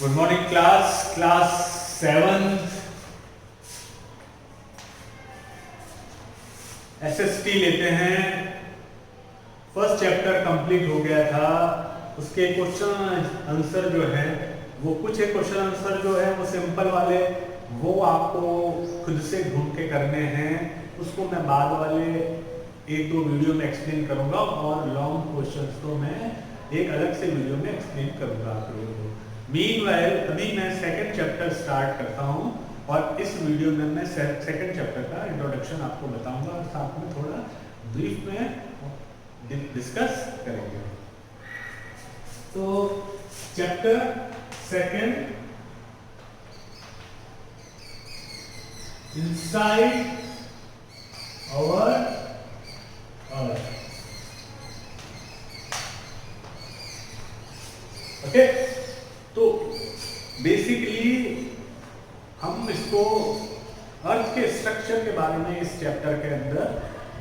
Good morning class 7 SST लेते हैं। First chapter complete हो गया था। उसके क्वेश्चन आंसर जो है वो कुछ एक क्वेश्चन आंसर जो है वो सिंपल वाले वो आपको खुद से ढूंढ के करने हैं। उसको मैं बाद वाले एक दो वीडियो में एक्सप्लेन करूंगा और लॉन्ग क्वेश्चंस तो मैं एक अलग से वीडियो में एक्सप्लेन करूंगा आप लोगों को। मीनवाइल अभी मैं सेकंड चैप्टर स्टार्ट करता हूं और इस वीडियो में मैं सेकंड चैप्टर का इंट्रोडक्शन आपको बताऊंगा और साथ में थोड़ा ब्रीफ में डिस्कस करेंगे। तो chapter second, inside our earth. Okay, तो बेसिकली हम इसको अर्थ के स्ट्रक्चर के बारे में इस चैप्टर के अंदर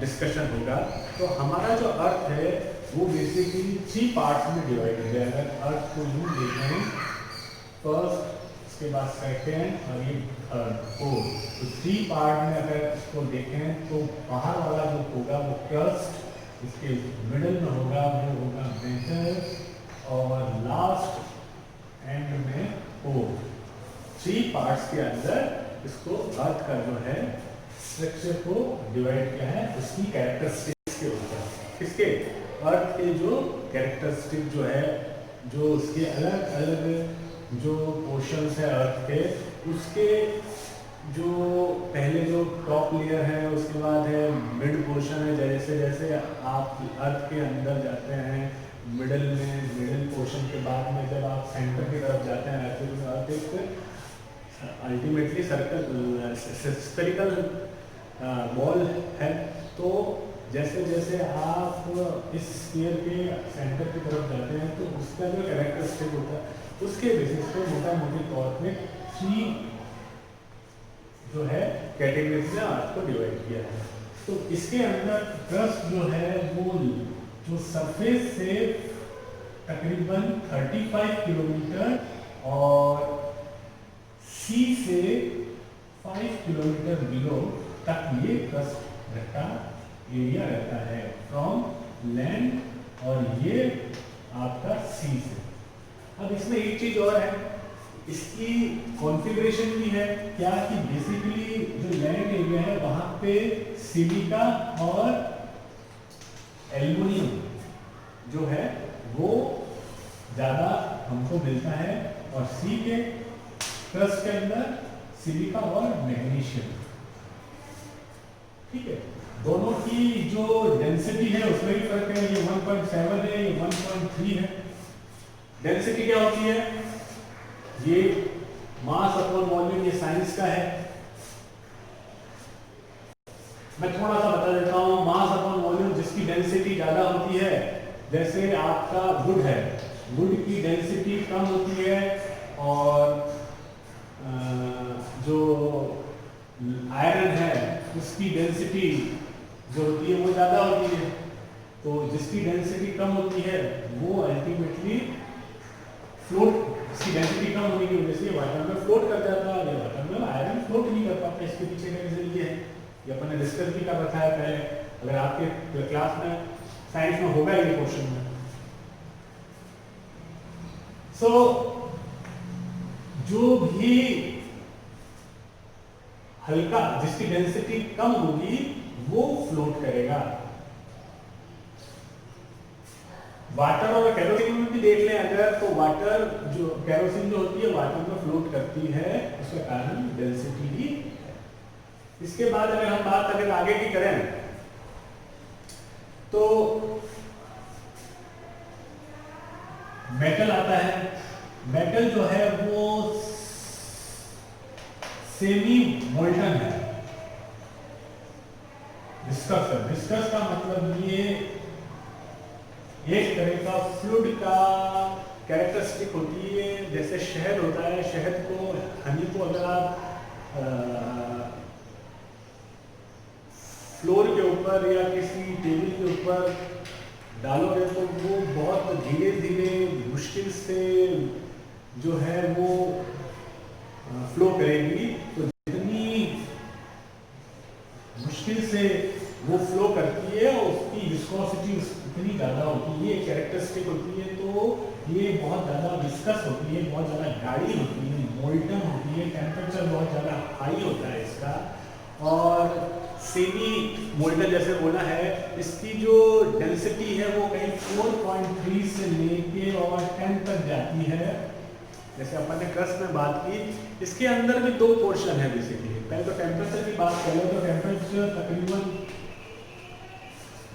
डिस्कशन होगा। तो हमारा जो अर्थ है वो बेसिकली 3 पार्ट्स में डिवाइड हो गया। अगर अर्थ को यूं देखें, फर्स्ट, इसके बाद सेकेंड और ये थर्ड, फोर्थ, तो 3 पार्ट में अगर इसको देखें तो बाहर वाला जो होगा वो क्रस्ट, इसके मिडल में होगा वो होगा मेटल और लास्ट एंड में कोर। 3 पार्ट्स के अंदर इसको अर्थ का जो है स्ट्रक्चर को डिवाइड किया है उसकी कैरेक्टरिस्टिक्स के ऊपर। किसके? अर्थ के जो कैरेक्टरिस्टिक जो है, जो उसके अलग अलग जो पोर्शंस है अर्थ के, उसके जो पहले जो टॉप लेयर है, उसके बाद है मिड पोर्शन है। जैसे जैसे आप अर्थ के अंदर जाते हैं मिडल पोर्शन के बाद में जब आप सेंटर की तरफ जाते हैं अर्थ एक अल्टीमेटली सर्कल स्फेरिकल बॉल है। तो जैसे जैसे आप इस स्फीयर के सेंटर की तरफ जाते हैं तो उसका जो कैरेक्टरिस्टिक होता है उसके बेसिस पे मोटा मोटी तौर पे 3 जो है कैटेगरीज में अर्थ को डिवाइड किया है। तो इसके अंदर क्रस्ट जो है वो जो सरफेस से तकरीबन 35 किलोमीटर और सी से 5 किलोमीटर बिलो तक ये क्रस्ट का एरिया रहता है फ्रॉम लैंड, और ये आपका सी से। अब इसमें एक चीज और है, इसकी कॉन्फ़िगरेशन भी है क्या कि बेसिकली जो लैंड एरिया है वहां पे सिलिका और एल्युमिनियम जो है वो ज्यादा हमको मिलता है, और सी के क्रस्ट के अंदर सिलिका और मैग्नीशियम। ठीक है, दोनों की जो डेंसिटी है उसमें भी फर्क है। ये 1.7 है, ये 1.3 है। डेंसिटी क्या होती है? ये मास अपॉन वॉल्यूम, ये साइंस का है। मैं थोड़ा सा बता देता हूं। मास अपॉन वॉल्यूम, जिसकी डेंसिटी ज्यादा होती है, जैसे आपका वुड है, वुड की डेंसिटी कम होती है और जो आयरन है उसकी डेंसिटी जो होती है वो ज्यादा होती है। तो जिसकी डेंसिटी कम होती है वो अल्टीमेटली फ्लोट, इसकी डेंसिटी कम होने की वजह से वाटर में फ्लोट कर जाता है। वाटर में आयरन फ्लोट नहीं कर पाता। इसके पीछे का रीजन ये है, ये अपन ने डिस्कस भी कर रखा है पहले, अगर आपके क्लास में साइंस में होगा ये क्वेश्चन में। सो जो भी हल्का, जिसकी डेंसिटी कम होगी वो फ्लोट करेगा। वाटर और केरोसिन में भी देख लें अगर, तो वाटर जो केरोसिन जो होती है वाटर में फ्लोट करती है, उसका कारण डेंसिटी ही है। इसके बाद अगर हम बात अगर आगे की करें तो मेटल आता है। मेटल जो है वो सेमी मोल्टन है। विस्कस है। विस्कस का मतलब ये एक तरह का फ्लूइड का कैरेक्टरिस्टिक होती है। जैसे शहद होता है, शहद को, हनी को अगर आप फ्लोर के ऊपर या किसी टेबल के ऊपर डालोगे तो वो बहुत धीरे धीरे मुश्किल से जो है वो फ्लो करेगी, तो जितनी मुश्किल से वो फ्लो करती है और उसकी विस्कोसिटी इतनी ज़्यादा होती है, कैरेक्टरिस्टिक होती है, तो ये बहुत ज़्यादा विस्कस होती है, बहुत ज़्यादा गाढ़ी होती है, मोल्टन होती है, टेम्परेचर बहुत ज़्यादा हाई होता है इसका। और सेमी मोल्टन जैसे बोला है, इसकी जो डेंसिटी है वो कहीं 4.3 से लेके और 10 तक जाती है। जैसे अपन ने क्रस्ट में बात की, इसके अंदर भी 2 पोर्शन है बेसिकली। पहले तो टेम्परेचर की बात कर लो, तो टेम्परेचर तकरीबन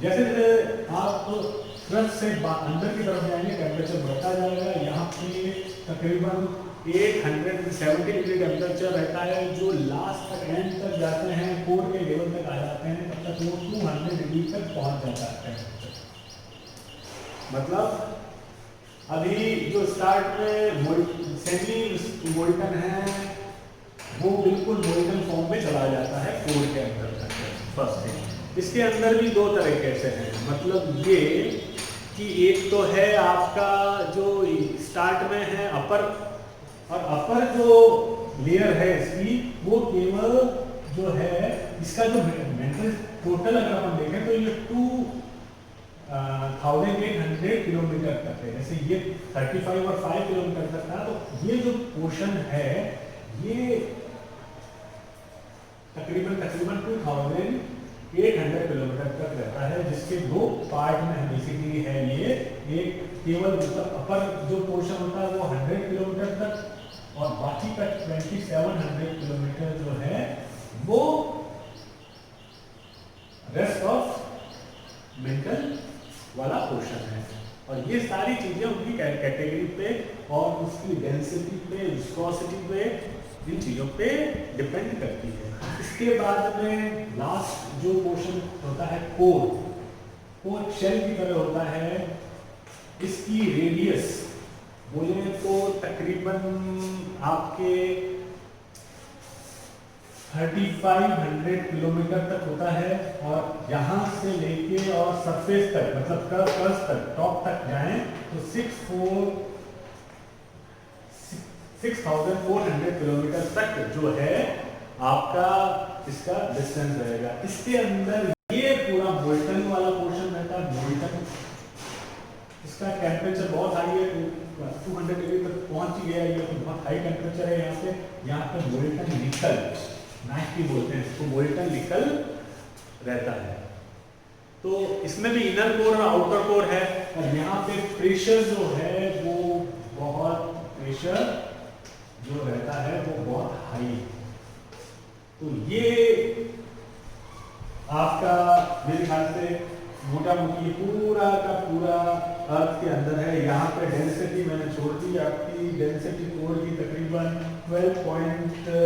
जैसे जैसे आप क्रस्ट से अंदर की तरफ जाएंगे टेम्परेचर बढ़ता जाएगा। यहाँ पे तकरीबन 870 डिग्री टेम्परेचर रहता है, जो लास्ट तक एंड तक जाते हैं, कोर के लेवल तक आ जाते हैं, तब तक वो 200 डिग्री तक पहुंच जाता है टेम्परेचर। मतलब अभी जो स्टार्ट में सेमी मोल्टन है वो बिल्कुल मोल्टन फॉर्म में चला जाता है कोर के अंदर तक फर्स्ट थिंग। इसके अंदर भी 2 तरीके से हैं, मतलब ये कि एक तो है आपका जो स्टार्ट में है अपर, और अपर जो लेयर है इसकी वो केवल जो है इसका जो मेंटल टोटल अगर हम देखें तो ये 2800 किलोमीटर तक है। जैसे ये 35 और 5 किलोमीटर तक था, तो ये जो पोर्शन है ये तकरीबन 2800 किलोमीटर तक रहता है, जिसके 2 पार्ट में बेसिकली है। ये एक केवल मतलब अपर जो पोर्शन होता है वो 100 किलोमीटर तक, और बाकी का 2700 किलोमीटर जो है वो रेस्ट ऑफ मेंटल वाला पोर्शन है। और ये सारी चीजें उनकी कैटेगरी पे और उसकी डेंसिटी पे, विस्कोसिटी पे, इन चीजों पे डिपेंड करती है। इसके बाद में लास्ट जो पोर्शन होता है कोर, कोर शेल की तरह होता है। इसकी रेडियस बोले तो तकरीबन आपके 3500 किलोमीटर तक होता है, और यहाँ से लेके और सरफेस तक मतलब क्रस्ट तक, टॉप तक जाएं तो 6400 किलोमीटर तक जो है आपका इसका डिस्टेंस रहेगा। इसके अंदर ये पूरा मोल्टन वाला पोर्शन रहता है। मोल्टन इसका टेम्परेचर बहुत हाई है, 200 डिग्री तक पहुंच गया, ये तो बहुत हाई टेम्परेचर है यहाँ पे। यहाँ पे मोल्टन निकल मैक्टी बोलते हैं इसको, मोल्टन निकल रहता है। तो इसमें भी इनर कोर और आउटर कोर है, और यहाँ पे प्रेशर जो है वो बहुत, प्रेशर जो रहता है वो बहुत हाई है। तो ये आपका मेरे ख्याल से मोटा मोटी पूरा का पूरा अर्थ के अंदर है। यहाँ पे डेंसिटी मैंने छोड़ दी, आपकी डेंसिटी कोर की तकरीबन 12.3 to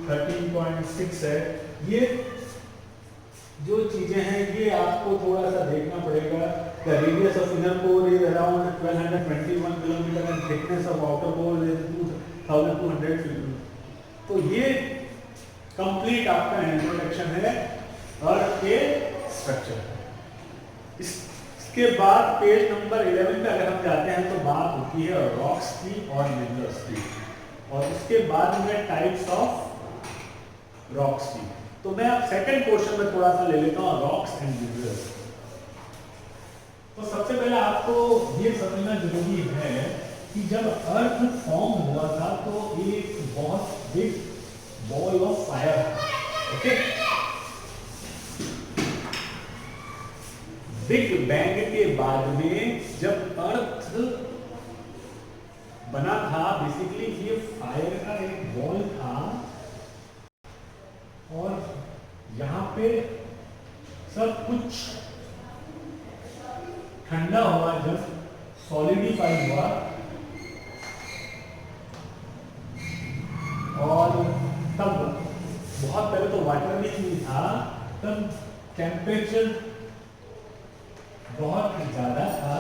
13.6 है। ये जो चीजें हैं ये आपको थोड़ा सा देखना पड़ेगा। The radius of inner core is around 1221 kilometre and thickness of outer core is 2200। तो ये कंप्लीट आपका इंट्रोडक्शन है अर्थ के स्ट्रक्चर। इसके बाद पेज नंबर 11 पे अगर हम जाते हैं तो बात होती है रॉक्स की और मिनरल्स की, और उसके बाद में टाइप्स ऑफ रॉक्स की। तो मैं अब सेकंड पोर्शन में थोड़ा सा ले लेता हूँ, रॉक्स एंड मिनरल्स। तो सबसे पहले आपको ये समझना जरूरी है कि जब अर्थ फॉर्म हुआ था तो एक बहुत big ball of fire, okay, big bang के बाद में जब अर्थ बना था, बेसिकली ये फायर का एक बॉल था, और यहाँ पे सब कुछ ठंडा हुआ, जब सॉलिडिफाई हुआ, और तब बहुत पहले तो वाटर भी नहीं था, तब टेम्परेचर बहुत ज़्यादा था।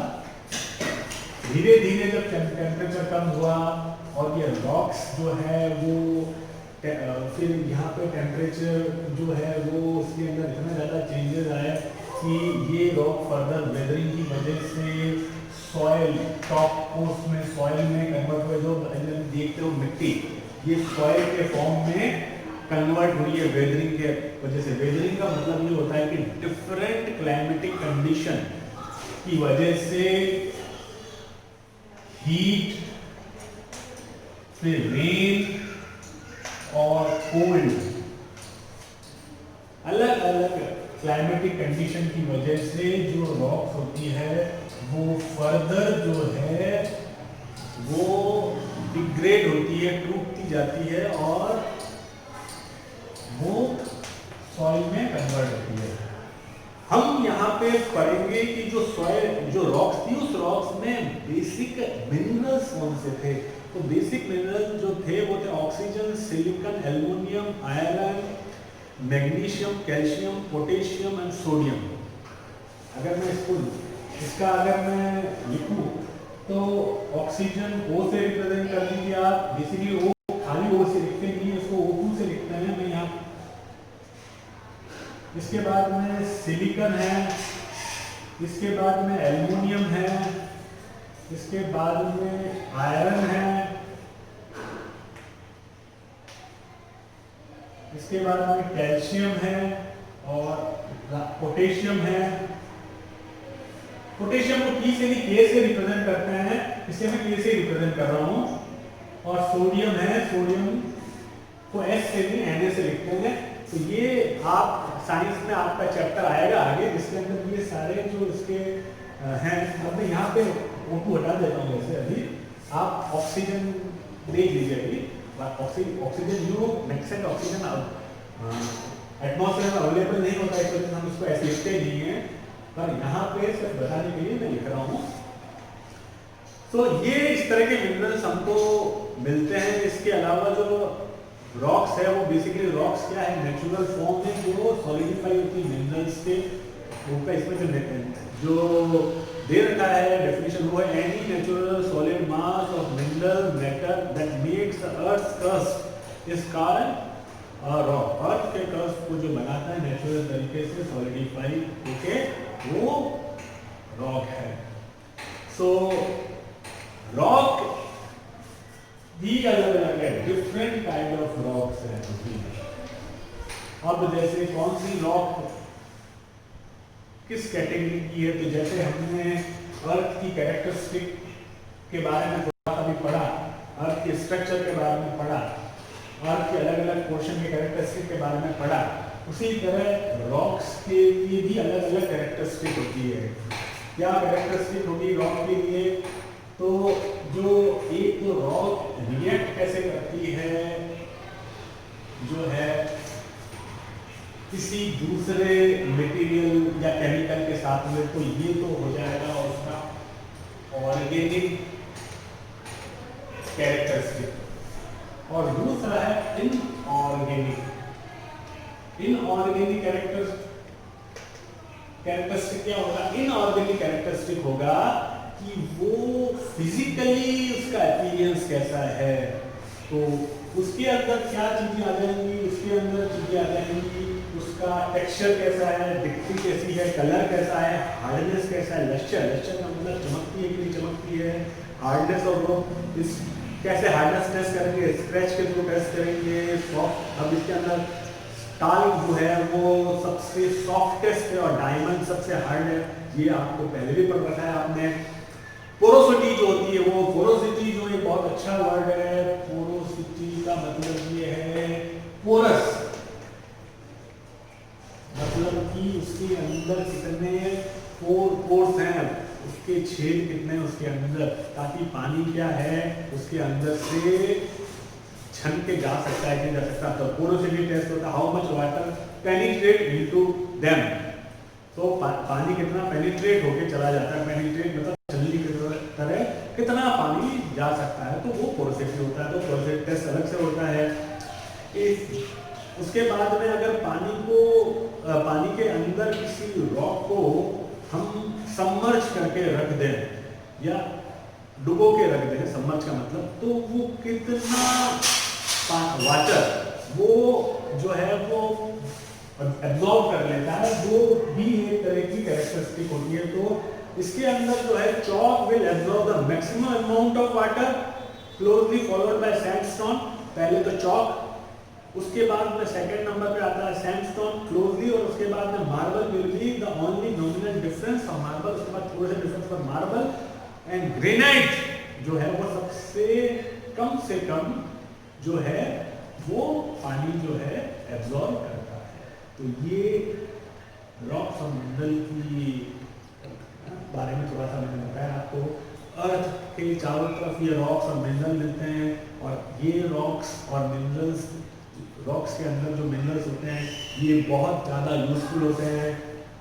धीरे धीरे जब टेम्परेचर कम हुआ और ये रॉक्स जो है वो फिर यहाँ पे टेम्परेचर जो है वो उसके अंदर इतना ज़्यादा चेंजेस आए कि ये रॉक फर्दर वेदरिंग की वजह से सॉइल टॉप कोर्स में सॉइल में कन्वर्ट हुए, जो देखते हो मिट्टी ये सॉइल के फॉर्म में कन्वर्ट हुई है वेदरिंग के वजह से। वेदरिंग का मतलब ये होता है कि डिफरेंट क्लाइमेटिक कंडीशन की वजह से हीट, फिर रेन और कोल्ड, अलग अलग क्लाइमेटिक कंडीशन की वजह से जो रॉक्स होती है वो फर्दर जो है वो डिग्रेड होती है, टूटती जाती है और वो सॉइल में कन्वर्ट होती है। हम यहाँ पे पढ़ेंगे कि जो सॉइल जो रॉक्स थी उस रॉक्स में बेसिक मिनरल्स कौन से थे। तो बेसिक मिनरल्स जो थे वो थे oxygen, silicon, aluminium, iron, magnesium, calcium, potassium and sodium. अगर मैं इसका अगर मैं लिखूं तो ऑक्सीजन O से रिप्रेजेंट कर दीजिए आप। बेसिकली O खाली O से लिखते नहीं, इसको O2 से लिखते हैं मैं यहाँ। इसके बाद में सिलिकॉन है, इसके बाद में एल्युमिनियम है, इसके बाद में आयरन है, इसके बाद में कैल्शियम है और पोटेशियम है। पोटेशियम को P से नहीं K से रिप्रेजेंट करते हैं, इसे मैं K से रिप्रेजेंट कर रहा हूँ। और सोडियम है, सोडियम को S से नहीं Na से लिखते हैं। तो ये आप साइंस में आपका चैप्टर आएगा आगे जिसके अंदर ये सारे जो इसके हैं। अब मैं यहाँ पे O2 हटा देता हूँ। वैसे अभी आप ऑक्सीजन देख लीजिए। अभी ऑक्सीजन यू नेक्सेंट ऑक्सीजन एटमॉस्फेयर में अवेलेबल नहीं होता है, इसलिए हम इसको ऐसे लिखते नहीं है, पर यहाँ पे सिर्फ बताने के लिए मैं लिख रहा हूँ। तो ये इस तरह के मिनरल्स हमको मिलते हैं। इसके अलावा जो रॉक्स है वो बेसिकली रॉक्स क्या है, नेचुरल फॉर्म में जो सॉलिडिफाई होती है मिनरल्स के ऊपर। इसमें जो दे रखा है डेफिनेशन वो है any natural solid mass of mineral matter that makes earth crust is called rock. Earth के क्रस्ट को जो बनाता है नेचुरल तरीके से सॉलिडिफाई होके वो रॉक है। सो रॉक भी अलग अलग है, डिफरेंट काइंड ऑफ रॉक्स है। अब जैसे कौन सी रॉक किस कैटेगरी की है, तो जैसे हमने अर्थ की कैरेक्टरिस्टिक के बारे में थोड़ा सा भी पढ़ा, अर्थ के स्ट्रक्चर के बारे में पढ़ा, अर्थ के अलग अलग पोर्शन के कैरेक्टरिस्टिक के बारे में पढ़ा, उसी तरह रॉक्स के लिए भी अलग अलग कैरेक्टरिस्टिक होती है। क्या कैरेक्टरिस्टिक होगी रॉक के लिए, तो जो एक तो रॉक रिएक्ट कैसे करती है जो है किसी दूसरे मटेरियल या केमिकल के साथ में, तो ये तो हो जाएगा उसका ऑर्गेनिक कैरेक्टरिस्टिक। और दूसरा है इनऑर्गेनिक। इनऑर्गेनिक कैरेक्टरिस्टिक क्या होगा, इनऑर्गेनिक कैरेक्टरिस्टिक होगा कि वो फिजिकली उसका अपीयरेंस कैसा है। तो उसके अंदर क्या चीजें आ जाएंगी, उसके अंदर चीजें आ जाएंगी, उसका टेक्सचर कैसा है, दिखती कैसी है, कलर कैसा है, हार्डनेस कैसा है, लश्चर का मतलब चमकती है कि नहीं चमकती है, हार्डनेस। और वो इस कैसे हार्डनेस टेस्ट करेंगे, स्क्रैच के थ्रू टेस्ट करेंगे, सॉफ्ट। अब इसके अंदर स्टाल जो है वो सबसे सॉफ्टेस्ट है और डायमंड सबसे हार्ड है, ये आपको पहले भी पढ़ रखा है आपने। पोरोसिटी जो होती है, वो पोरोसिटी जो एक बहुत अच्छा वर्ड है, पोरोसिटी का मतलब ये है पोरस, मतलब कि उसके अंदर कितने पोर्स हैं, उसके छेद कितने हैं उसके अंदर, ताकि पानी क्या है उसके अंदर से छन के जा सकता है कि जा सकता। तो पोरोसिटी टेस्ट होता है how much water penetrate into them. तो पानी कितना पेनिट्रेट होके चला जाता है, पेनिट्रेट मतलब छलनी की तरह कितना पानी जा सकता है, तो वो पोरोसिटी होता है। तो पोरोसिटी टेस्ट अलग से होता है। उसके बाद में अगर पानी के अंदर किसी रॉक को हम सबमर्ज करके रख दें या डुबो के रख दें, सबमर्ज का मतलब, तो वो कितना वाटर वो जो है वो एब्जॉर्ब कर लेता है, वो भी एक तरह की कैरेक्टरिस्टिक होती है। तो इसके अंदर जो है chalk will absorb the maximum amount of water, closely followed by sandstone. पहले तो चॉक, उसके बाद में सेकंड नंबर पे आता है सैंडस्टोन क्लोजली, और उसके बाद में marble will be the only nominal difference of marble, उसके बाद थोड़े से difference for marble and granite जो है वो सबसे कम जो है वो पानी जो है एब्जॉर्ब करता है। तो ये रॉक्स और मिनरल की बारे में थोड़ा सा मैंने बताया आपको। अर्थ के चारों तरफ ये रॉक्स और मिनरल मिलते हैं, और ये रॉक्स और मिनरल्स, रॉक्स के अंदर जो मिनरल्स होते हैं ये बहुत ज़्यादा यूजफुल होते हैं।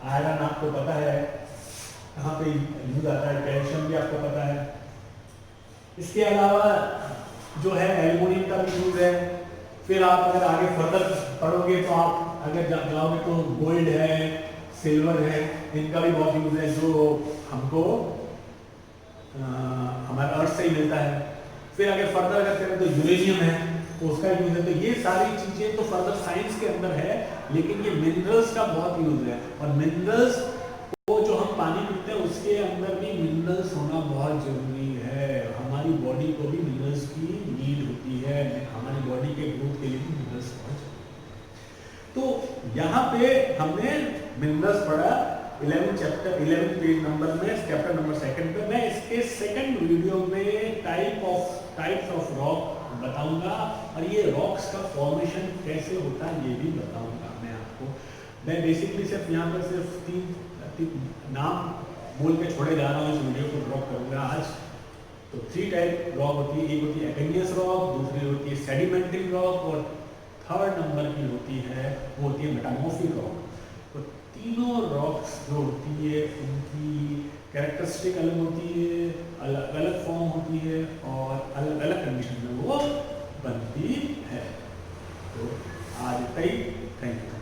आयरन आपको पता है कहाँ पे यूज आता है, कैल्शियम भी आपको पता है। इसके अलावा जो है एल्युमिनियम का भी यूज है। फिर आप अगर आगे फर्दर पढ़ोगे तो आप अगर जाओगे तो गोल्ड है, सिल्वर है, इनका भी बहुत यूज है जो हमको हमारे अर्थ से ही मिलता है। फिर अगर फर्दर अगर करें तो यूरेनियम है तो उसका यूज है। तो ये सारी चीजें तो फर्दर साइंस के अंदर है, लेकिन ये मिनरल्स का बहुत यूज है। और मिनरल्स को जो हम पानी पीते हैं उसके अंदर भी मिनरल्स होना बहुत जरूरी है। हमारी बॉडी को भी मिनरल्स की नीड होती है, हमारी बॉडी के ग्रोथ के लिए भी मिनरल्स बहुत जरूरी है। तो यहाँ पे हमने मिनरल्स पढ़ा 11 पेज नंबर में, चैप्टर नंबर 2 पे। मैं इसके सेकंड वीडियो में टाइप्स ऑफ रॉक बताऊंगा, और ये रॉक्स का फॉर्मेशन कैसे होता है ये भी बताऊंगा मैं आपको। मैं बेसिकली सिर्फ यहाँ पर सिर्फ तीन नाम बोल के छोड़े जा रहा हूँ, इस वीडियो को ड्रॉप करूंगा आज। तो 3 टाइप रॉक होती है, एक होती है एक्वेनियस रॉक, दूसरी होती है सेडिमेंटरी रॉक, और थर्ड नंबर की होती है वो होती है मेटामॉर्फिक रॉक। तो तीनों रॉक्स जो होती है उनकी कैरेक्टरिस्टिक अलग होती है, अलग अलग फॉर्म होती है, और अलग अलग कंडीशन में वो बनती है। तो आज इतना ही, थैंक यू।